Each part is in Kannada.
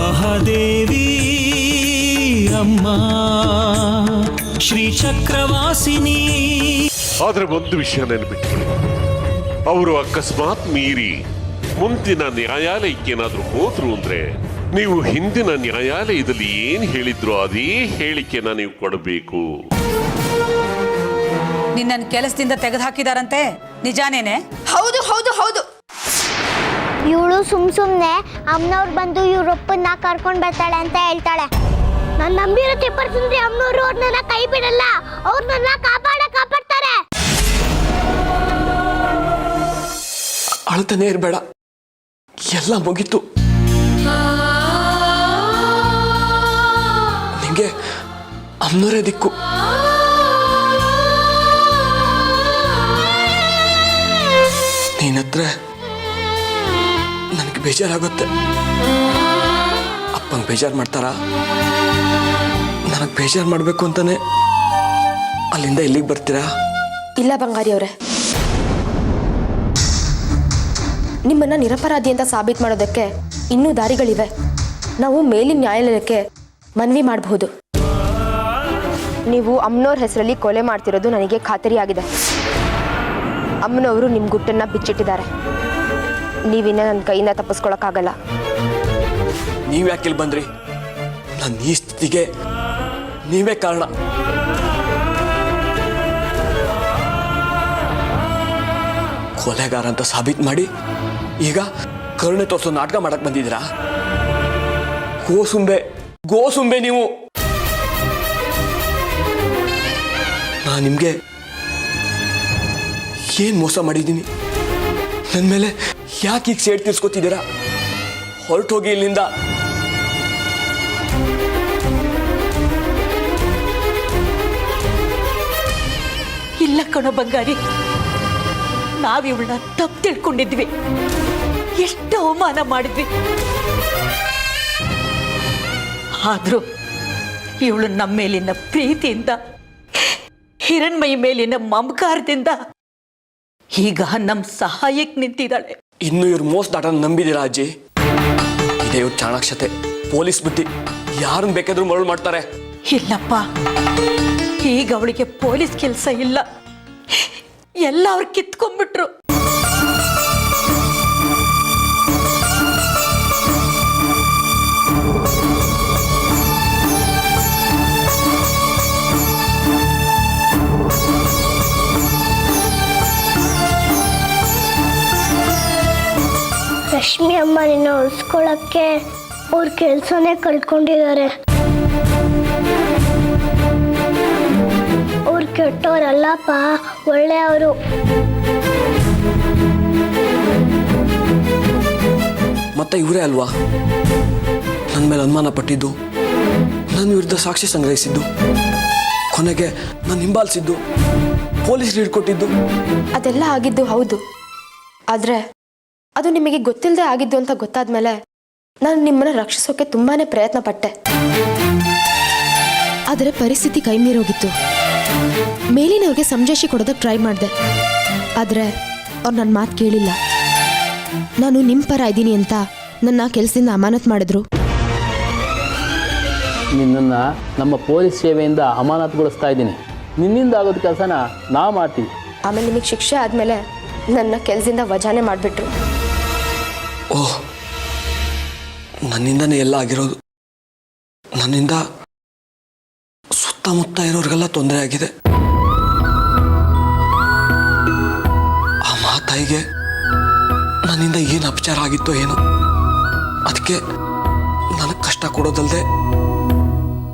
ಮಹಾದೇವಿ ಅಮ್ಮ ಶ್ರೀ ಚಕ್ರವಾಸಿನಿ. ಆದ್ರೆ ಒಂದು ವಿಷಯ ನೆನಪಿಟ್ಕೊಳ್ಳಿ, ಅವರು ಅಕಸ್ಮಾತ್ ಮೀರಿ ಮುಂದಿನ ನ್ಯಾಯಾಲಯಕ್ಕೆ ಏನಾದ್ರೂ ಹೋದ್ರು ಅಂದ್ರೆ ನೀವು ಹಿಂದಿನ ನ್ಯಾಯಾಲಯದಲ್ಲಿ ಏನ್ ಹೇಳಿದ್ರು ಅದೇ ಹೇಳಿಕೆನ ನೀವು ಕೊಡಬೇಕು. ನಿನ್ನನ್ನು ಕೆಲಸದಿಂದ ತೆಗೆದುಹಾಕಿದಾರಂತೆ, ನಿಜಾನೇನೆ? ಹೌದು ಹೌದು ಹೌದು. ಇವಳು ಸುಮ್ನೆ ಅಮ್ಮನವ್ರು ಬಂದು ಇವ್ರೊಪ್ಪನ್ನ ಕರ್ಕೊಂಡ್ ಬರ್ತಾಳೆ ಅಂತ ಹೇಳ್ತಾಳೆ. ನಾನು ನಂಬಿರೋ ತಿಪ್ಪರ್ ಸುಂದ್ರಿ ಅಮ್ಮನವ್ರು ಅವ್ರನ್ನ ಕೈ ಬಿಡಲ್ಲ, ಅವ್ರನ್ನ ಕಾಪಾಡ್ತಾರೆ. ಅಳ್ತಾನೆ ಇರಬೇಡ, ಎಲ್ಲ ಮುಗೀತು. ನಿಂಗೆ ಅಮ್ಮನವರೇ ದಿಕ್ಕು. ನೀನತ್ರ ನನಗೆ ಬೇಜಾರಾಗುತ್ತೆ. ಅಪ್ಪಂಗೆ ಬೇಜಾರು ಮಾಡ್ತಾರ? ನನಗೆ ಬೇಜಾರು ಮಾಡಬೇಕು ಅಂತಾನೆ ಅಲ್ಲಿಂದ ಇಲ್ಲಿಗೆ ಬರ್ತೀರಾ? ಇಲ್ಲ ಬಂಗಾರಿ ಅವರೇ, ನಿಮ್ಮನ್ನ ನಿರಪರಾಧಿ ಅಂತ ಸಾಬೀತು ಮಾಡೋದಕ್ಕೆ ಇನ್ನೂ ದಾರಿಗಳಿವೆ. ನಾವು ಮೇಲಿನ ನ್ಯಾಯಾಲಯಕ್ಕೆ ಮನವಿ ಮಾಡಬಹುದು. ನೀವು ಅಮ್ಮನವ್ರ ಹೆಸರಲ್ಲಿ ಕೊಲೆ ಮಾಡ್ತಿರೋದು ನನಗೆ ಖಾತರಿಯಾಗಿದೆ. ಅಮ್ಮನವರು ನಿಮ್ಮ ಗುಟ್ಟನ್ನ ಬಿಚ್ಚಿಟ್ಟಿದ್ದಾರೆ. ನೀವಿನ್ನ ನನ್ನ ಕೈಯಿಂದ ತಪ್ಪಿಸ್ಕೊಳಕ್ಕಾಗಲ್ಲ. ನೀವು ಯಾಕೆ ಇಲ್ಲಿ ಬಂದ್ರಿ? ನನ್ನ ಈ ಸ್ಥಿತಿಗೆ ನೀವೇ ಕಾರಣ. ಕೊಲೆಗಾರ ಅಂತ ಸಾಬೀತು ಮಾಡಿ ಈಗ ಕರುಣೆ ತೋರಿಸೋ ನಾಟಕ ಮಾಡಕ್ ಬಂದಿದ್ದೀರಾ? ಗೋಸುಂಬೆ ನೀವು. ನಾ ನಿಮ್ಗೆ ಏನ್ ಮೋಸ ಮಾಡಿದ್ದೀನಿ? ನನ್ನ ಮೇಲೆ ಯಾಕೆ ಈಗ ಸೇಡ್ ತೀರ್ಸ್ಕೊತಿದ್ದೀರಾ? ಹೊರಟೋಗಿ ಇಲ್ಲಿಂದ. ಇಲ್ಲ ಕಣೋ ಬಂಗಾರಿ, ನಾವಿವಳನ್ನ ತಪ್ಪು ತಿಳ್ಕೊಂಡಿದ್ವಿ, ಎಷ್ಟು ಅವಮಾನ ಮಾಡಿದ್ವಿ. ಆದ್ರೂ ಇವಳು ನಮ್ಮ ಮೇಲಿನ ಪ್ರೀತಿಯಿಂದ, ಹಿರಣ್ಮಯಿ ಮೇಲಿನ ಮಮಕಾರದಿಂದ ಈಗ ನಮ್ಮ ಸಹಾಯಕ್ಕೆ ನಿಂತಿದ್ದಾಳೆ. ಇನ್ನು ಇವ್ರ ಮೋಸದಾಟ ನಂಬಿದ್ದೀರಾ ಅಜ್ಜಿ? ಇದೇ ಇವ್ರ ಚಾಣಾಕ್ಷತೆ, ಪೊಲೀಸ್ ಬುದ್ಧಿ. ಯಾರನ್ನ ಬೇಕಾದ್ರೂ ಮರಳು ಮಾಡ್ತಾರೆ. ಇಲ್ಲಪ್ಪ, ಈಗ ಅವಳಿಗೆ ಪೊಲೀಸ್ ಕೆಲಸ ಇಲ್ಲ, ಎಲ್ಲ ಅವ್ರು ಕಿತ್ಕೊಂಡ್ಬಿಟ್ರು. ರಶ್ಮಿ ಅಮ್ಮ ನಿನ್ನ ಉಳಿಸ್ಕೊಳ್ಳೋಕ್ಕೆ ಅವ್ರ ಕೆಲಸನೇ ಕಳ್ಕೊಂಡಿದ್ದಾರೆ. ಅವ್ರು ಕೆಟ್ಟವರಲ್ಲಪ್ಪ, ಒಳ್ಳೆಯವರು. ಮತ್ತೆ ಇವರೇ ಅಲ್ವಾ ನನ್ನ ಮೇಲೆ ಅನುಮಾನ ಪಟ್ಟಿದ್ದು, ನನ್ನ ವಿರುದ್ಧ ಸಾಕ್ಷಿ ಸಂಗ್ರಹಿಸಿದ್ದು, ಕೊನೆಗೆ ನಾನು ಹಿಂಬಾಲಿಸಿದ್ದು, ಪೊಲೀಸರು ಹಿಡ್ಕೊಟ್ಟಿದ್ದು. ಅದೆಲ್ಲ ಆಗಿದ್ದು ಹೌದು. ಆದರೆ ಅದು ನಿಮಗೆ ಗೊತ್ತಿಲ್ಲದೆ ಆಗಿದ್ದು ಅಂತ ಗೊತ್ತಾದ್ಮೇಲೆ ನಾನು ನಿಮ್ಮನ್ನ ರಕ್ಷಿಸೋಕೆ ತುಂಬಾನೇ ಪ್ರಯತ್ನ ಪಟ್ಟೆ. ಆದರೆ ಪರಿಸ್ಥಿತಿ ಕೈ ಮೀರೋಗಿತ್ತು. ಮೇಲಿನವ್ರಿಗೆ ಸಂಜಾಯಿಷಿ ಕೊಡೋದಕ್ಕೆ ಟ್ರೈ ಮಾಡಿದೆ, ಆದರೆ ಅವ್ರು ನನ್ನ ಮಾತು ಕೇಳಿಲ್ಲ. ನಾನು ನಿಮ್ಮ ಪರ ಇದ್ದೀನಿ ಅಂತ ನನ್ನ ಕೆಲಸದಿಂದ ಅಮಾನತ್ ಮಾಡಿದ್ರು. ನಿನ್ನನ್ನು ನಮ್ಮ ಪೊಲೀಸ್ ಸೇವೆಯಿಂದ ಅಮಾನತುಗೊಳಿಸ್ತಾ ಇದ್ದೀನಿ. ನಿನ್ನಿಂದ ಆಗೋದು ಕೆಲಸನ ನಾ ಮಾಡ್ತೀವಿ. ಆಮೇಲೆ ನಿಮಗೆ ಶಿಕ್ಷೆ ಆದಮೇಲೆ ನನ್ನ ಕೆಲಸದಿಂದ ವಜಾನೆ ಮಾಡಿಬಿಟ್ರು. ಓಹ್, ನನ್ನಿಂದನೇ ಎಲ್ಲ ಆಗಿರೋದು. ನನ್ನಿಂದ ಸುತ್ತಮುತ್ತ ಇರೋರಿಗೆಲ್ಲ ತೊಂದರೆ ಆಗಿದೆ. ಆ ಮಾತಾಯಿಗೆ ನನ್ನಿಂದ ಏನು ಅಪಚಾರ ಆಗಿತ್ತೋ ಏನೋ, ಅದಕ್ಕೆ ನನಗೆ ಕಷ್ಟ ಕೊಡೋದಲ್ಲದೆ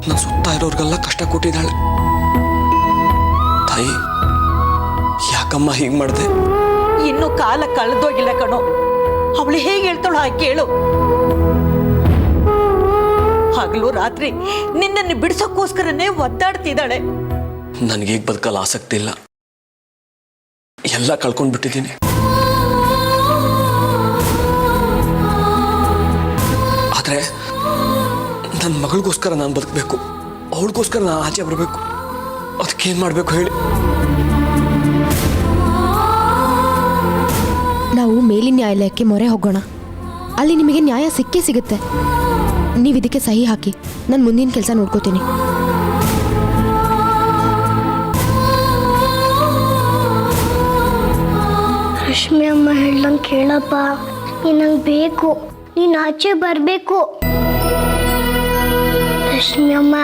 ನನ್ನ ಸುತ್ತ ಇರೋರಿಗೆಲ್ಲ ಕಷ್ಟ ಕೊಟ್ಟಿದ್ದಾಳೆ. ತಾಯಿ, ಯಾಕಮ್ಮ ಹೀಗೆ ಮಾಡಿದೆ? ಇನ್ನು ಕಾಲ ಕಳೆದೋಗಿಲ್ಲ ಕಣೋ. ಅವಳು ಹೇಗೆ ಹೇಳ್ತಾಳೋ ಹಾಗೆ ಕೇಳು. ಹಗಲು ರಾತ್ರಿ ನಿನ್ನನ್ನು ಬಿಡಿಸೋಕ್ಕೋಸ್ಕರನೇ ಒದ್ದಾಡ್ತಿದ್ದಾಳೆ. ನನಗೀಗ ಬದುಕಲ್ಲ ಆಸಕ್ತಿ ಇಲ್ಲ, ಎಲ್ಲ ಕಳ್ಕೊಂಡ್ಬಿಟ್ಟಿದ್ದೀನಿ. ಆದರೆ ನನ್ನ ಮಗಳಿಗೋಸ್ಕರ ನಾನು ಬದುಕಬೇಕು, ಅವಳಿಗೋಸ್ಕರ ನಾನು ಆಚೆ ಬರಬೇಕು. ಅದಕ್ಕೇನು ಮಾಡಬೇಕು ಹೇಳಿ? ನಾವು ಮೇಲಿನ ನ್ಯಾಯಾಲಯಕ್ಕೆ ಮೊರೆ ಹೋಗೋಣ. ಅಲ್ಲಿ ನಿಮಗೆ ನ್ಯಾಯ ಸಿಕ್ಕೇ ಸಿಗುತ್ತೆ. ನೀವು ಇದಕ್ಕೆ ಸಹಿ ಹಾಕಿ, ನಾನು ಮುಂದಿನ ಕೆಲಸ ನೋಡ್ಕೋತೀನಿ. ರಶ್ಮಿ ಅಮ್ಮ ಹೇಳ್ದಂಗೆ ಕೇಳಪ್ಪ, ನೀನು ನಂಗೆ ಬೇಕು, ನೀನು ಆಚೆ ಬರಬೇಕು. ರಶ್ಮಿ ಅಮ್ಮ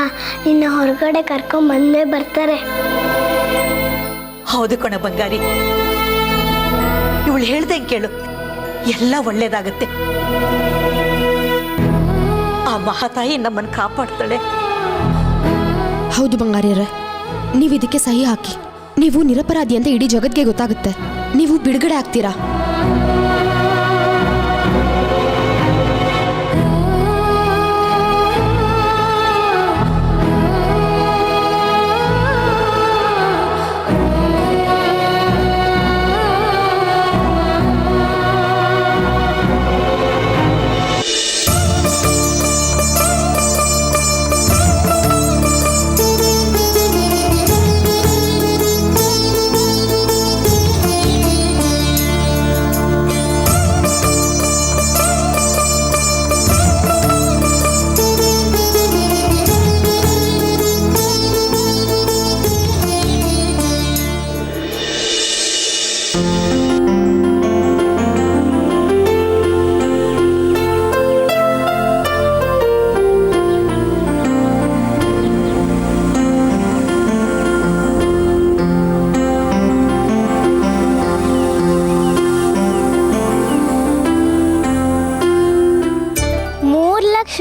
ನಿನ್ನ ಹೊರಗಡೆ ಕರ್ಕೊಂಡ್ ಬಂದೇ ಬರ್ತಾರೆ. ಹೌದು ಕಣ ಬಂಗಾರಿ, ಇವಳು ಹೇಳ್ದಂಗೆ ಕೇಳು, ಎಲ್ಲ ಒಳ್ಳೇದಾಗತ್ತೆ. ಆ ಮಹಾತಾಯಿ ನಮ್ಮನ್ನು ಕಾಪಾಡ್ತಾಳೆ. ಹೌದು ಬಂಗಾರಿಯರೇ, ನೀವು ಇದಕ್ಕೆ ಸಹಿ ಹಾಕಿ. ನೀವು ನಿರಪರಾಧಿ ಅಂತ ಇಡೀ ಜಗತ್ಗೆ ಗೊತ್ತಾಗುತ್ತೆ. ನೀವು ಬಿಡುಗಡೆ ಆಗ್ತೀರಾ.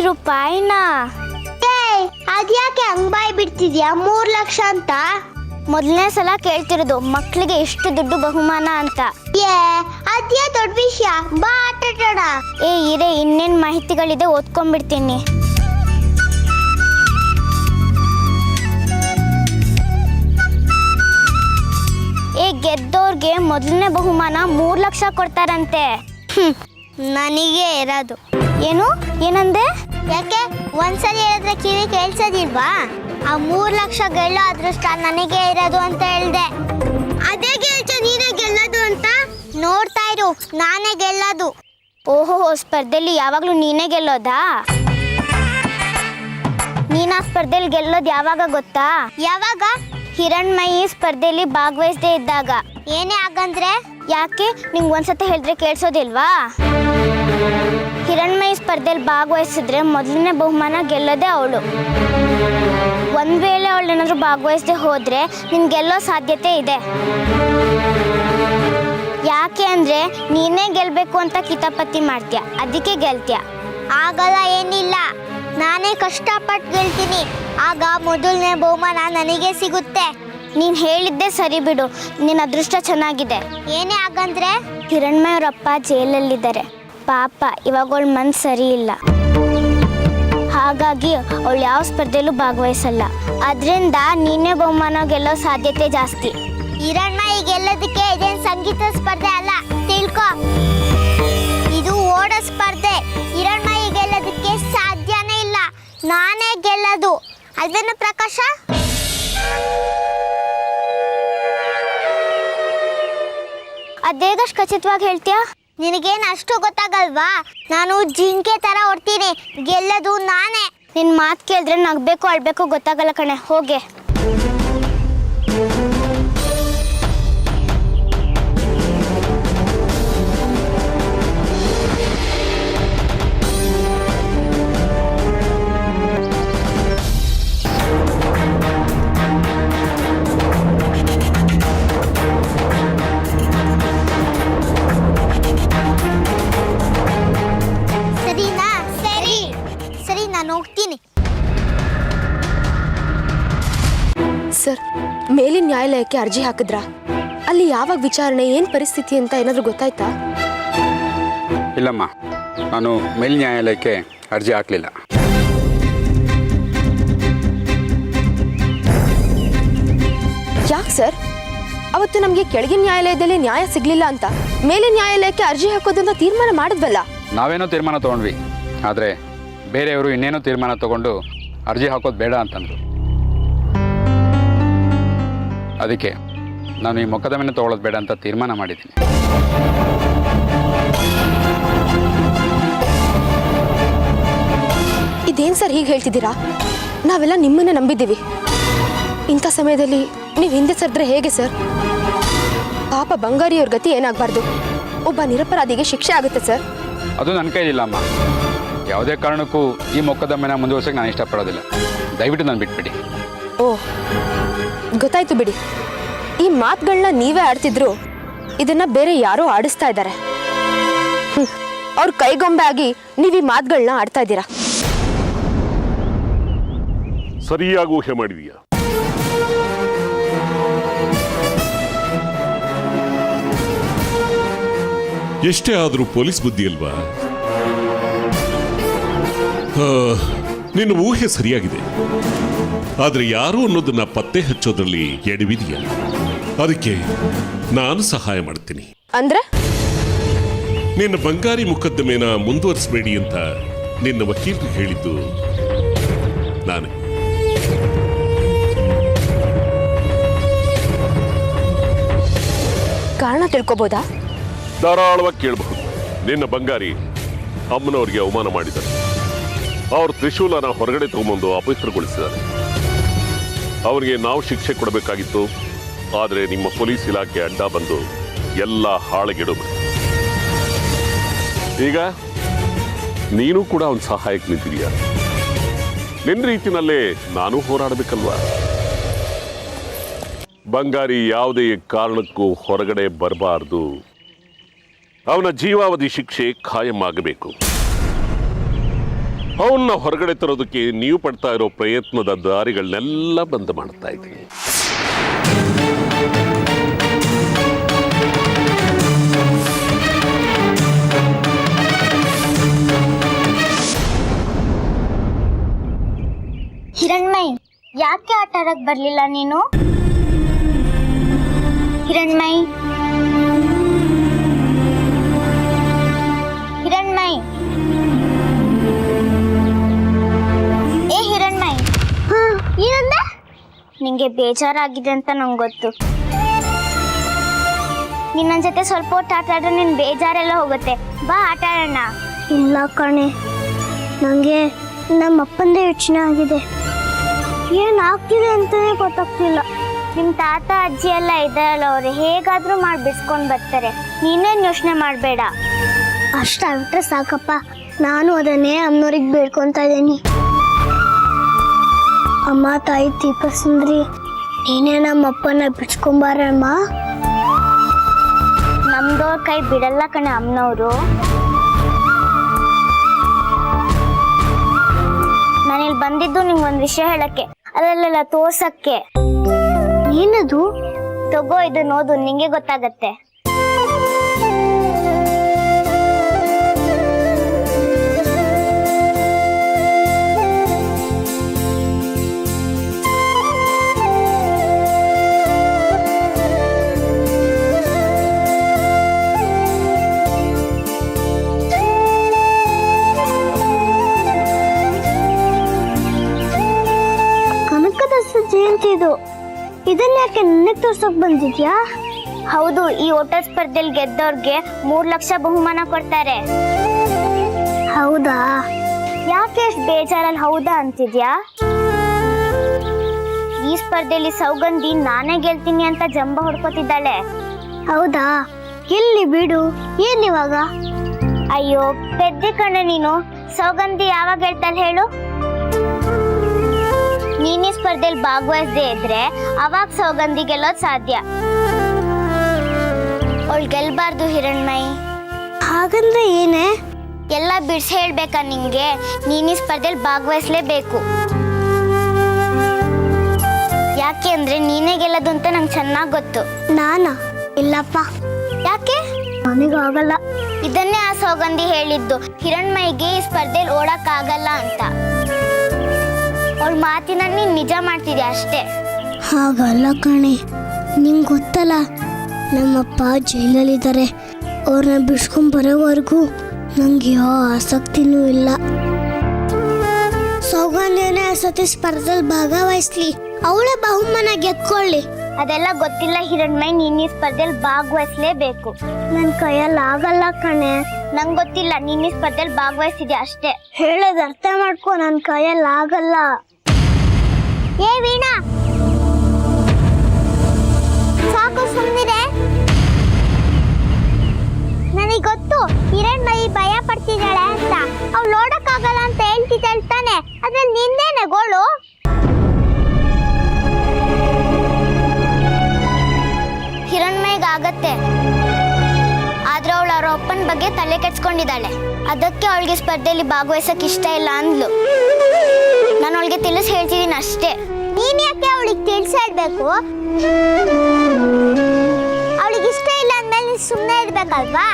ರೂಪಾಯಿನಾ? ಅದ್ಯಾಕೆ ಹಂಗ್ ಬಾಯ್ ಬಿಡ್ತಿದ್ಯಾ? 3 ಲಕ್ಷ ಅಂತ ಮೊದಲನೇ ಸಲ ಕೇಳ್ತಿರೋದು, ಮಕ್ಳಿಗೆ ಎಷ್ಟು ದುಡ್ಡು ಬಹುಮಾನ ಅಂತ. ಅದ್ಯಾ ದೊಡ್ಡ ವಿಷಯ, ಬಾ ಆಟಾಡೋಣ. ಇರೇ, ಇನ್ನೇನ್ ಮಾಹಿತಿಗಳಿದೆ ಓದ್ಕೊಂಡ್ಬಿಡ್ತೀನಿ. ಗೆದ್ದೋರ್ಗೆ ಮೊದಲನೇ ಬಹುಮಾನ 3 ಲಕ್ಷ ಕೊಡ್ತಾರಂತೆ. ನನಗೆ ಇರೋದು ಏನು? ಏನಂದೆ? ಯಾಕೆ ಒಂದ್ಸಲಿ ಹೇಳಿದ್ರೆ ಕಿವಿ ಕೇಳ್ಸೋದಿಲ್ವಾ? ಆ 3 ಲಕ್ಷ ಗೆಲ್ಲೋ ಅದೃಷ್ಟ ನನಗೆ ಇರೋದು ಅಂತ ಹೇಳ್ದೆ. ಅದೇ ಗೆಲ್ಚ ನೀನೇ ಗೆಲ್ಲೋದು ಅಂತ? ನೋಡ್ತಾ ಇರು, ನಾನೇ ಗೆಲ್ಲೋದು. ಓಹೋ, ಸ್ಪರ್ಧೆಯಲ್ಲಿ ಯಾವಾಗ್ಲೂ ನೀನೇ ಗೆಲ್ಲೋದಾ? ನೀನಾ ಸ್ಪರ್ಧೆಯಲ್ಲಿ ಗೆಲ್ಲೋದು ಯಾವಾಗ ಗೊತ್ತಾ? ಯಾವಾಗ? ಹಿರಣ್ಮಯಿ ಸ್ಪರ್ಧೆಯಲ್ಲಿ ಭಾಗವಹಿಸದೇ ಇದ್ದಾಗ. ಏನೇ ಆಗಂದ್ರೆ? ಯಾಕೆ, ನಿಂಗೆ ಒಂದ್ಸತಿ ಹೇಳಿದ್ರೆ ಕೇಳಿಸೋದಿಲ್ವಾ? ಹಿರಣ್ಮಯಿ ಸ್ಪರ್ಧೆಯಲ್ಲಿ ಭಾಗವಹಿಸಿದ್ರೆ ಮೊದಲನೇ ಬಹುಮಾನ ಗೆಲ್ಲೋದೇ ಅವಳು. ಒಂದ್ ವೇಳೆ ಅವಳು ಏನಾದರೂ ಭಾಗವಹಿಸದೆ ಹೋದ್ರೆ ನಿನ್ ಗೆಲ್ಲೋ ಸಾಧ್ಯತೆ ಇದೆ. ಯಾಕೆ ಅಂದ್ರೆ ನೀನೇ ಗೆಲ್ಬೇಕು ಅಂತ ಕಿತಾಪತಿ ಮಾಡ್ತೀಯ, ಅದಕ್ಕೆ ಗೆಲ್ತೀಯ. ಆಗಲ್ಲ, ಏನಿಲ್ಲ, ನಾನೇ ಕಷ್ಟಪಟ್ಟು ಗೆಲ್ತೀನಿ. ಆಗ ಮೊದಲನೇ ಬಹುಮಾನ ನನಗೆ ಸಿಗುತ್ತೆ. ನೀನ್ ಹೇಳಿದ್ದೆ ಸರಿ ಬಿಡು, ನಿನ್ನ ಅದೃಷ್ಟ ಚೆನ್ನಾಗಿದೆ. ಏನೇ ಆಗಂದ್ರೆ? ಹಿರಣ್ಮಯಿ ಅವರಪ್ಪ ಜೈಲಲ್ಲಿದ್ದಾರೆ ಪಾಪ. ಇವಾಗ ಅವಳ ಮನ್ಸು ಸರಿ ಇಲ್ಲ, ಹಾಗಾಗಿ ಅವಳು ಯಾವ ಸ್ಪರ್ಧೆಯಲ್ಲೂ ಭಾಗವಹಿಸಲ್ಲ. ಅದರಿಂದ ನೀನೇ ಬಹುಮಾನ ಗೆಲ್ಲೋ ಸಾಧ್ಯತೆ ಜಾಸ್ತಿ. ಹಿರಣ್ಮಯಿ ಗೆಲ್ಲೋದಕ್ಕೆ ಇದೇನು ಸಂಗೀತ ಸ್ಪರ್ಧೆ ಅಲ್ಲ, ತಿಳ್ಕೊ. ಇದು ಓಡೋ ಸ್ಪರ್ಧೆ. ಹಿರಣ್ಮಯಿ ಗೆಲ್ಲೋದಕ್ಕೆ ಸಾಧ್ಯನೇ ಇಲ್ಲ, ನಾನೇ ಗೆಲ್ಲೋದು. ಅಲ್ವೇನು ಪ್ರಕಾಶ? ಅದೇಗಷ್ಟು ಖಚಿತವಾಗಿ ಹೇಳ್ತೀಯಾ? ನಿನಗೇನು ಅಷ್ಟು ಗೊತ್ತಾಗಲ್ವಾ? ನಾನು ಜಿಂಕೆ ತರ ಓಡ್ತೀನಿ, ಗೆಲ್ಲೋದು ನಾನೇ. ನಿನ್ ಮಾತು ಕೇಳಿದ್ರೆ ನಗ್ಬೇಕು ಅಳ್ಬೇಕು ಗೊತ್ತಾಗಲ್ಲ ಕಣೆ, ಹೋಗೆ. ಸರಿನಾ? ಸರಿ ಸರಿ, ನಾನು ಹೋಗ್ತೀನಿ. ಸರ್, ಮೇಲಿನ ನ್ಯಾಯಾಲಯಕ್ಕೆ ಅರ್ಜಿ ಹಾಕಿದ್ರಾ? ಅಲ್ಲಿ ಯಾವಾಗ ವಿಚಾರಣೆ, ಏನು ಪರಿಸ್ಥಿತಿ ಅಂತ ಏನಾದರೂ ಗೊತ್ತಾಯ್ತಾ? ಇಲ್ಲಮ್ಮ, ನಾನು ಮೇಲ್ ನ್ಯಾಯಾಲಯಕ್ಕೆ ಅರ್ಜಿ ಹಾಕಲಿಲ್ಲ. ಯಾಕೆ ಸರ್? ಅವತ್ತು ನಮಗೆ ಕೆಳಗಿನ ನ್ಯಾಯಾಲಯದಲ್ಲಿ ನ್ಯಾಯ ಸಿಗಲಿಲ್ಲ ಅಂತ ಮೇಲಿನ ನ್ಯಾಯಾಲಯಕ್ಕೆ ಅರ್ಜಿ ಹಾಕೋದಂತ ತೀರ್ಮಾನ ಮಾಡಿದ್ವಲ್ಲ? ನಾವೇನೋ ತೀರ್ಮಾನ ತೊಗೊಂಡ್ವಿ, ಆದರೆ ಬೇರೆಯವರು ಇನ್ನೇನೋ ತೀರ್ಮಾನ ತಗೊಂಡು ಅರ್ಜಿ ಹಾಕೋದು ಬೇಡ ಅಂತಂದರು. ಅದಕ್ಕೆ ನಾನು ಈ ಮೊಕದ್ದಮೆನ ತೊಗೊಳ್ಳೋದು ಬೇಡ ಅಂತ ತೀರ್ಮಾನ ಮಾಡಿದ್ದೀನಿ. ಇದೇನು ಸರ್ ಹೀಗೆ ಹೇಳ್ತಿದ್ದೀರಾ? ನಾವೆಲ್ಲ ನಿಮ್ಮನ್ನ ನಂಬಿದ್ದೀವಿ. ಇಂಥ ಸಮಯದಲ್ಲಿ ನೀವು ಹಿಂದೆ ಸರಿದ್ರೆ ಹೇಗೆ ಸರ್? ಪಾಪ ಬಂಗಾರಿಯವ್ರ ಗತಿ ಏನಾಗಬಾರ್ದು. ಒಬ್ಬ ನಿರಪರಾಧಿಗೆ ಶಿಕ್ಷೆ ಆಗುತ್ತೆ ಸರ್. ಅದು ನನ್ನ ಕೈಲಿಲ್ಲ ಅಮ್ಮ. ಯಾವುದೇ ಕಾರಣಕ್ಕೂ ಈ ಮೊಕದ್ದಮೆನ ಮುಂದುವರ್ಸೋಕೆ ನಾನು ಇಷ್ಟಪಡೋದಿಲ್ಲ. ದಯವಿಟ್ಟು ನಾನು ಬಿಟ್ಬಿಡಿ. ಓ, ಗೊತ್ತಾಯ್ತು ಬಿಡಿ. ಈ ಮಾತುಗಳನ್ನ ನೀವೇ ಆಡ್ತಿದ್ರು, ಇದನ್ನ ಬೇರೆ ಯಾರೋ ಆಡಿಸ್ತಾ ಇದ್ದಾರೆ. ಅವ್ರ ಕೈಗೊಂಬೆ ಆಗಿ ನೀವು ಈ ಮಾತುಗಳನ್ನ ಆಡ್ತಾ ಇದ್ದೀರಾ. ಸರಿಯಾಗಿ ಊಹೆ ಮಾಡಿದೀಯಾ? ಎಷ್ಟೇ ಆದರೂ ಪೊಲೀಸ್ ಬುದ್ಧಿ ಅಲ್ವಾ? ನಿನ್ನ ಊಹೆ ಸರಿಯಾಗಿದೆ. ಆದ್ರೆ ಯಾರು ಅನ್ನೋದನ್ನ ಪತ್ತೆ ಹಚ್ಚೋದ್ರಲ್ಲಿ ಎಡವಿದೆಯಾ? ಅದಕ್ಕೆ ನಾನು ಸಹಾಯ ಮಾಡ್ತೀನಿ. ಅಂದ್ರೆ ನಿನ್ನ ಬಂಗಾರಿ ಮೊಕದ್ದಮೆನ ಮುಂದುವರಿಸಬೇಡಿ ಅಂತ ನಿನ್ನ ವಕೀಲರು ಹೇಳಿದ್ದು ನಾನು. ಕಾರಣ ತಿಳ್ಕೊಬೋದಾ? ಧಾರಾಳವಾಗಿ ಕೇಳಬಹುದು. ನಿನ್ನ ಬಂಗಾರಿ ಅಮ್ಮನವರಿಗೆ ಅವಮಾನ ಮಾಡಿದ್ದಾರೆ. ಅವ್ರ ತ್ರಿಶೂಲನ ಹೊರಗಡೆ ತಗೊಂಬಂದು ಅಪವಿತ್ರಗೊಳಿಸಿದ್ದಾರೆ. ಅವರಿಗೆ ನಾವು ಶಿಕ್ಷೆ ಕೊಡಬೇಕಾಗಿತ್ತು. ಆದರೆ ನಿಮ್ಮ ಪೊಲೀಸ್ ಇಲಾಖೆ ಅಡ್ಡ ಬಂದು ಎಲ್ಲ ಹಾಳಗೆಡೋದು. ಈಗ ನೀನು ಕೂಡ ಅವನ ಸಹಾಯಕ್ಕೆ ನಿಂತಿದೀಯ. ನಿನ್ನ ರೀತಿನಲ್ಲೇ ನಾನು ಹೋರಾಡಬೇಕಲ್ವಾ? ಬಂಗಾರಿ ಯಾವುದೇ ಕಾರಣಕ್ಕೂ ಹೊರಗಡೆ ಬರಬಾರ್ದು. ಅವನ ಜೀವಾವಧಿ ಶಿಕ್ಷೆ ಖಾಯಂ ಆಗಬೇಕು. ಅವನ್ನ ಹೊರಗಡೆ ತರೋದಕ್ಕೆ ನೀವು ಪಡ್ತಾ ಇರೋ ಪ್ರಯತ್ನದ ದಾರಿಗಳನ್ನೆಲ್ಲ ಬಂದ್ ಮಾಡ್ತಾ ಇದ್ದೀನಿ. ಹಿರಣ್ಮಯ್, ಯಾಕೆ ಆಟ ಆಡಕ್ ಬರ್ಲಿಲ್ಲ ನೀನು? ಹಿರಣ್ಮಯ್, ಹಿರಣ್ಮಯ್, ಏ ಹಿರಣ್ಮಯ್, ಏನಂದೆ? ನಿಂಗೆ ಬೇಜಾರಾಗಿದೆ ಅಂತ ನಂಗೆ ಗೊತ್ತು. ನಿನ್ನ ಜೊತೆ ಸ್ವಲ್ಪ ಹೊತ್ತು ಆಟ ಆಡ್ರೆ ನಿನ್ ಬೇಜಾರೆಲ್ಲ ಹೋಗುತ್ತೆ. ಬಾ ಆಟ ಆಡೋಣ. ಇಲ್ಲ ಕಣೆ, ನಂಗೆ ನಮ್ಮ ಅಪ್ಪಂದೇ ಯೋಚನೆ ಆಗಿದೆ. ಏನಾಗ್ತಿದೆ ಅಂತಾನೆ ಗೊತ್ತಾಗ್ತಿಲ್ಲ. ನಿಮ್ ತಾತ ಅಜ್ಜಿ ಎಲ್ಲ ಇದ್ದಾರಲ್ಲ, ಅವ್ರು ಹೇಗಾದ್ರೂ ಮಾಡಿ ಬಿಡ್ಸ್ಕೊಂಡ್ ಬರ್ತಾರೆ. ನೀನೇನ್ ಯೋಚನೆ ಮಾಡ್ಬೇಡ. ಅಷ್ಟಾಗ್ಬಿಟ್ರೆ ಸಾಕಪ್ಪ. ನಾನು ಅದನ್ನೇ ಅಮ್ಮನವ್ರಿಗೆ ಬೇಡ್ಕೊಂತ ಇದ್ದೀನಿ. ಅಮ್ಮ, ತಾಯಿ ತೀಪಸುಂದ್ರಿ, ನೀನೇ ನಮ್ಮ ಅಪ್ಪನ ಬಿಡ್ಸ್ಕೊಂಬಾರಮ್ಮ. ನಮ್ದವ್ರ ಕೈ ಬಿಡಲ್ಲ ಕಣೆ ಅಮ್ಮನವರು. ನಾನಿಲ್ಲಿ ಬಂದಿದ್ದು ನಿಮ್ಗೊಂದು ವಿಷಯ ಹೇಳಕ್ಕೆ, ಅದಲ್ಲೆಲ್ಲ ತೋರ್ಸಕ್ಕೆ. ಏನದು? ತಗೋ, ಇದು ನೋದು, ನಿಂಗೆ ಗೊತ್ತಾಗತ್ತೆ. ಜಯಂತಿದು. ಇದನ್ನ ಯಾಕೆ ನನಗೆ ತೋರ್ಸೋಕ್ ಬಂದಿದ್ಯಾ? ಹೌದು, ಈ ಓಟ ಸ್ಪರ್ಧೆಯಲ್ಲಿ ಗೆದ್ದವ್ರಿಗೆ 3 ಲಕ್ಷ ಬಹುಮಾನ ಕೊಡ್ತಾರೆ. ಹೌದಾ? ಯಾಕೆ ಅಷ್ಟು ಬೇಜಾರಲ್ಲಿ ಹೌದಾ ಅಂತಿದ್ಯಾ? ಈ ಸ್ಪರ್ಧೆಯಲ್ಲಿ ಸೌಗಂಧಿ ನಾನೇ ಗೆಲ್ತೀನಿ ಅಂತ ಜಂಬ ಹೊಡ್ಕೋತಿದ್ದಾಳೆ. ಹೌದಾ? ಎಲ್ಲಿ ಬಿಡು, ಏನಿವಾಗ? ಅಯ್ಯೋ ಪೆದ್ದೆ ಕಣೆ ನೀನು. ಸೌಗಂಧಿ ಯಾವಾಗ ಗೆಲ್ತಾಳೆ ಹೇಳು? ನೀನೇ ಸ್ಪರ್ಧೆಯಲ್ಲಿ ಭಾಗವಹಿಸದೇ ಇದ್ರೆ ಅವಾಗ ಸೌಗಂಧಿ ಗೆಲ್ಲೋದು ಸಾಧ್ಯ. ಅವಳು ಗೆಲ್ಬಾರ್ದು ಹಿರಣ್ಮಯ್. ಹಾಗಂದ್ರೆ ಏನೇ? ಎಲ್ಲ ಬಿಡ್ಸಿ ಹೇಳ್ಬೇಕಾ ನಿಂಗೆ? ನೀನೇ ಸ್ಪರ್ಧೆಯಲ್ಲಿ ಭಾಗವಹಿಸ್ಲೇಬೇಕು. ಯಾಕೆ ಅಂದ್ರೆ ನೀನೇ ಗೆಲ್ಲೋದು ಅಂತ ನಂಗೆ ಚೆನ್ನಾಗಿ ಗೊತ್ತು. ನಾನಾ? ಇಲ್ಲಪ್ಪ. ಯಾಕೆ? ನನಗಾಗಲ್ಲ. ಇದನ್ನೇ ಆ ಸೌಗಂಧಿ ಹೇಳಿದ್ದು, ಹಿರಣ್ಮಯ್ಗೆ ಈ ಸ್ಪರ್ಧೆಯಲ್ಲಿ ಓಡಕ್ ಆಗಲ್ಲ ಅಂತ. ಅವಳ ಮಾತಿನ ನೀನ್ ನಿಜ ಮಾಡ್ತಿದ್ಯಾ ಅಷ್ಟೇ. ಹಾಗಲ್ಲ ಕಣೆ, ನಿಂಗೆ ಗೊತ್ತಲ್ಲ, ನಮ್ಮಪ್ಪ ಜೈಲಲ್ಲಿದ್ದಾರೆ. ಅವ್ರನ್ನ ಬಿಡ್ಸ್ಕೊಂಡ್ ಬರೋವರೆಗೂ ನಂಗೆ ಯಾವ ಆಸಕ್ತಿನೂ ಇಲ್ಲ. ಸೌಗಂಧಿಯನೇ ಸತಿ ಸ್ಪರ್ಧೆಯಲ್ಲಿ ಭಾಗವಹಿಸ್ಲಿ, ಅವಳೇ ಬಹುಮಾನ ಗೆದ್ಕೊಳ್ಳಿ. ಅದೆಲ್ಲ ಗೊತ್ತಿಲ್ಲ ಹಿರಣ್ಮೈ, ನೀನ್ ಈ ಸ್ಪರ್ಧೆಯಲ್ಲಿ ಭಾಗವಹಿಸ್ಲೇಬೇಕು. ನನ್ ಕೈಯಲ್ಲಿ ಆಗಲ್ಲ ಕಣೆ. ನಂಗೆ ಗೊತ್ತಿಲ್ಲ, ನೀನ್ ಈ ಸ್ಪರ್ಧೆಯಲ್ಲಿ ಭಾಗವಹಿಸಿದ್ಯಾ ಅಷ್ಟೇ. ಹೇಳೋದ್ ಅರ್ಥ ಮಾಡ್ಕೊ, ನನ್ ಕೈಯಲ್ಲಿ ಆಗಲ್ಲ. ಏ ವೀಣಾ, ಸಾಕು ಸುಮ್ಮನಿರೆ. ನನಗೆ ಗೊತ್ತು ಹಿರಣ್ಮಯಿ ಭಯ ಪಡ್ತಿದ್ದಾಳೆ ಅಂತ. ಅವ್ಳು ನೋಡಕ್ಕಾಗಲ್ಲ ಅಂತ ಹೇಳ್ತಿದ್ದಾಳೆ ತಾನೆ, ಅದ್ರಲ್ಲಿ ನಿಂದೇನೆ ಗೋಳು. ಹಿರಣ್ಮಯಿಗಾಗತ್ತೆ, ಆದ್ರೆ ಅವಳು ಅವ್ರ ಅಪ್ಪನ ಬಗ್ಗೆ ತಲೆ ಕೆಡ್ಸ್ಕೊಂಡಿದ್ದಾಳೆ. ಅದಕ್ಕೆ ಅವಳಿಗೆ ಸ್ಪರ್ಧೆಯಲ್ಲಿ ಭಾಗವಹಿಸಕ್ ಇಷ್ಟ ಇಲ್ಲ ಅಂದ್ಲು. ನಾನು ಅವಳಿಗೆ ತಿಳಿಸಿ ಹೇಳ್ತಿದ್ದೀನಿ ಅಷ್ಟೇ. ನೀನ್ ಯಾಕೆ ಅವಳಿಗೆ ತಿಳಿಸಿ ಹೇಳ್ಬೇಕು? ಅವಳಿಗೆ ಇಷ್ಟ ಇಲ್ಲ ಅಂದ್ಮೇಲೆ ನೀನ್ ಸುಮ್ಮನೆ ಇರ್ಬೇಕಲ್ವಾ?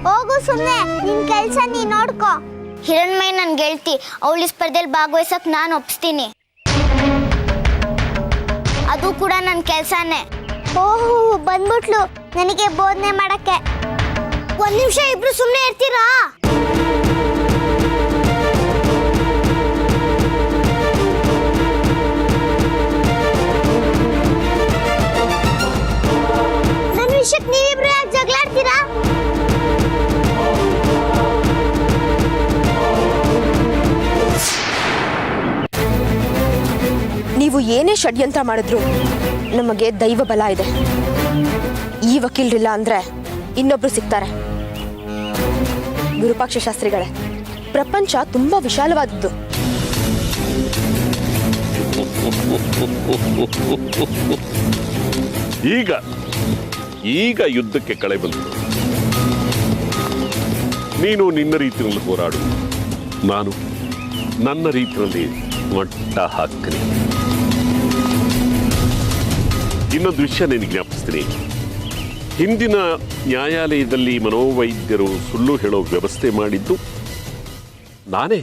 ಹೋಗು ಸುಮ್ಮನೆ, ನಿನ್ ಕೆಲ್ಸ ನೀನ್ ನೋಡ್ಕೋ. ಹಿರಣ್ಮಯಿ ನನ್ ಗೆಳ್ತಿ, ಅವಳಿ ಸ್ಪರ್ಧೆಯಲ್ಲಿ ಭಾಗವಹಿಸಕ್ ನಾನು ಒಪ್ಪಿಸ್ತೀನಿ. ಅದು ಕೂಡ ನನ್ನ ಕೆಲ್ಸನೇ. ಓಹೋ, ಬಂದ್ಬಿಟ್ಲು ನನಗೆ ಬೋಧನೆ ಮಾಡಕ್ಕೆ. ಒಂದ್ ನಿಮಿಷ ಇಬ್ರು ಸುಮ್ಮನೆ ಇರ್ತೀರಾ? ನನ್ನ ವಿಷಯಕ್ಕೆ ನೀವಿಬ್ರು ಯಾಕೆ ಜಗಳಾಡ್ತೀರಾ? ನೀವು ಏನೇ ಷಡ್ಯಂತ್ರ ಮಾಡಿದ್ರು ನಮಗೆ ದೈವ ಬಲ ಇದೆ. ಈ ವಕೀಲರಿಲ್ಲ ಅಂದ್ರೆ ಇನ್ನೊಬ್ರು ಸಿಗ್ತಾರೆ. ವಿರೂಪಾಕ್ಷ ಶಾಸ್ತ್ರಿಗಳೇ, ಪ್ರಪಂಚ ತುಂಬಾ ವಿಶಾಲವಾದದ್ದು. ಈಗ ಯುದ್ಧಕ್ಕೆ ಕಳೆ ಬಂತು. ನೀನು ನಿನ್ನ ರೀತಿಯಲ್ಲಿ ಹೋರಾಡು, ನಾನು ನನ್ನ ರೀತಿಯಲ್ಲಿ ಮಟ್ಟ ಹಾಕ್ತೀನಿ. ಇನ್ನೊಂದು ವಿಷಯ ನಿನಗೆ ಜ್ಞಾಪಿಸ್ತೀನಿ. ಹಿಂದಿನ ನ್ಯಾಯಾಲಯದಲ್ಲಿ ಮನೋವೈದ್ಯರು ಸುಳ್ಳು ಹೇಳೋ ವ್ಯವಸ್ಥೆ ಮಾಡಿದ್ದು ನಾನೇ.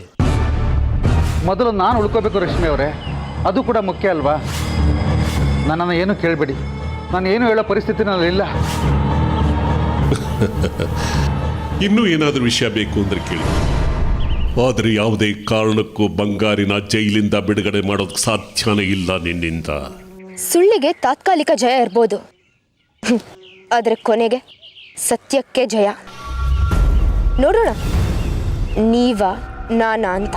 ಮೊದಲು ನಾನು ಉಳ್ಕೋಬೇಕು ರಶ್ಮಿ ಅವರೇ, ಅದು ಕೂಡ ಮುಖ್ಯ ಅಲ್ವಾ? ನನ್ನನ್ನು ಏನು ಕೇಳಬೇಡಿ, ನಾನು ಏನು ಹೇಳೋ ಪರಿಸ್ಥಿತಿನಲ್ಲಿಲ್ಲ. ಇನ್ನೂ ಏನಾದರೂ ವಿಷಯ ಬೇಕು ಅಂದ್ರೆ ಕೇಳಿ, ಆದರೆ ಯಾವುದೇ ಕಾರಣಕ್ಕೂ ಬಂಗಾರಿನ ಜೈಲಿಂದ ಬಿಡುಗಡೆ ಮಾಡೋದಕ್ಕೆ ಸಾಧ್ಯನೇ ಇಲ್ಲ ನಿನ್ನಿಂದ. ಸುಳ್ಳಿಗೆ ತಾತ್ಕಾಲಿಕ ಜಯ ಇರ್ಬೋದು, ಆದರೆ ಕೊನೆಗೆ ಸತ್ಯಕ್ಕೆ ಜಯ. ನೋಡೋಣ ನೀವ ನಾನಾ ಅಂತ.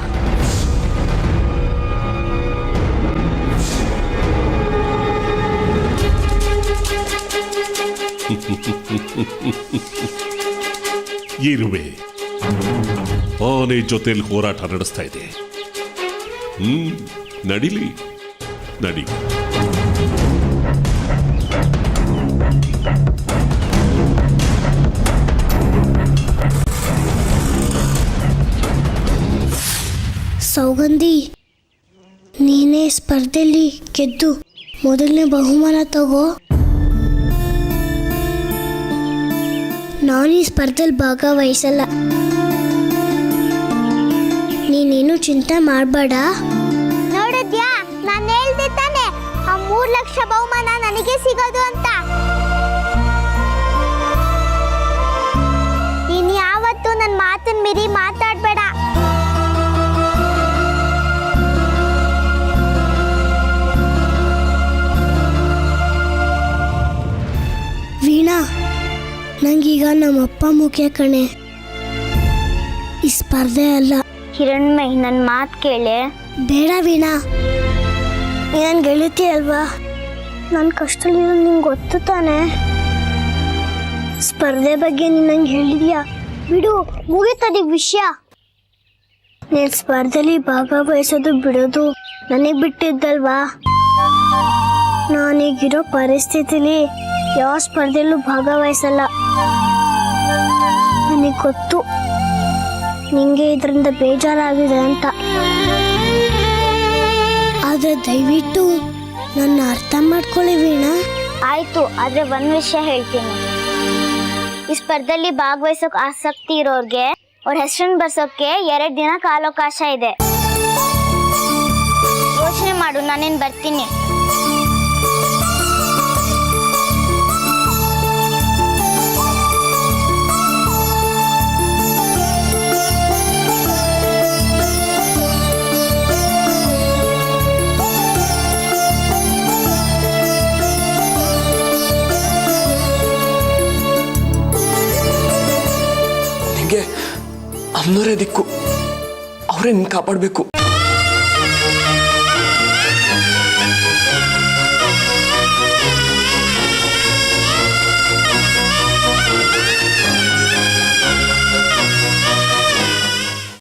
ಇರುವೆ ಆನೆ ಜೊತೆಲಿ ಹೋರಾಟ ನಡೆಸ್ತಾ ಇದೆ. ನಡಿಲಿ ನಡಿ. ಸೌಗಂಧಿ, ನೀನೇ ಸ್ಪರ್ಧೆಯಲ್ಲಿ ಗೆದ್ದು ಮೊದಲನೇ ಬಹುಮಾನ ತಗೋ. ನಾನು ಈ ಸ್ಪರ್ಧೆಯಲ್ಲಿ ಭಾಗವಹಿಸಲ್ಲ. ನೀನೇನು ಚಿಂತೆ ಮಾಡಬೇಡ. ನೋಡಿದ್ಯಾ, ನಾನು ಹೇಳ್ದೆ ತಾನೆ ಆ 3 ಲಕ್ಷ ಬಹುಮಾನ ನನಗೆ ಸಿಗೋದು ಅಂತ. ನೀನು ಯಾವತ್ತೂ ನನ್ನ ಮಾತನ್ನ ಮೀರಿ ಮಾತಾಡಬೇಡ. ವೀಣಾ, ನಂಗೀಗ ನಮ್ಮಪ್ಪ ಮುಖ್ಯ ಕಣೆ, ಈ ಸ್ಪರ್ಧೆ ಅಲ್ಲ. ಹಿರಣ್ಮಯಿ, ನನ್ನ ಮಾತು ಕೇಳೆ. ಬೇಡ ವೀಣಾ, ನೀನು ಗೆಳತಿ ಅಲ್ವಾ? ನನ್ನ ಕಷ್ಟದಲ್ಲಿ ನಿಂಗೆ ಗೊತ್ತು ತಾನೆ. ಸ್ಪರ್ಧೆ ಬಗ್ಗೆ ನೀನು ನಂಗೆ ಹೇಳಿದ್ಯಾ, ಬಿಡು, ಮುಗಿತದ ವಿಷಯ. ನೀನು ಸ್ಪರ್ಧೆಯಲ್ಲಿ ಭಾಗವಹಿಸೋದು ಬಿಡೋದು ನನಗೆ ಬಿಟ್ಟಿದ್ದಲ್ವಾ? ನಾನೀಗಿರೋ ಪರಿಸ್ಥಿತಿಲಿ ಯಾವ ಸ್ಪರ್ಧೆಯಲ್ಲೂ ಭಾಗವಹಿಸಲ್ಲ. ನನಗೆ ಗೊತ್ತು ನಿಂಗೆ ಇದರಿಂದ ಬೇಜಾರಾಗಿದೆ ಅಂತ. ಆದ್ರೆ ದಯವಿಟ್ಟು ನನ್ನ ಅರ್ಥ ಮಾಡ್ಕೊಳ್ಳಿ ವೀಣಾ. ಆಯ್ತು, ಆದ್ರೆ ಒಂದ್ ವಿಷಯ ಹೇಳ್ತೀನಿ. ಈ ಸ್ಪರ್ಧೆಯಲ್ಲಿ ಭಾಗವಹಿಸೋಕೆ ಆಸಕ್ತಿ ಇರೋರ್ಗೆ ಅವ್ರ ಹೆಸರನ್ನು ಬರ್ಸೋಕೆ 2 ದಿನ ಕಾಲಾವಕಾಶ ಇದೆ. ಯೋಚನೆ ಮಾಡು, ನಾನೇನು ಬರ್ತೀನಿ. ಅವರೇ ದಿಕ್ಕು, ಅವರೇ ನಿನ್ನ ಕಾಪಾಡಬೇಕು.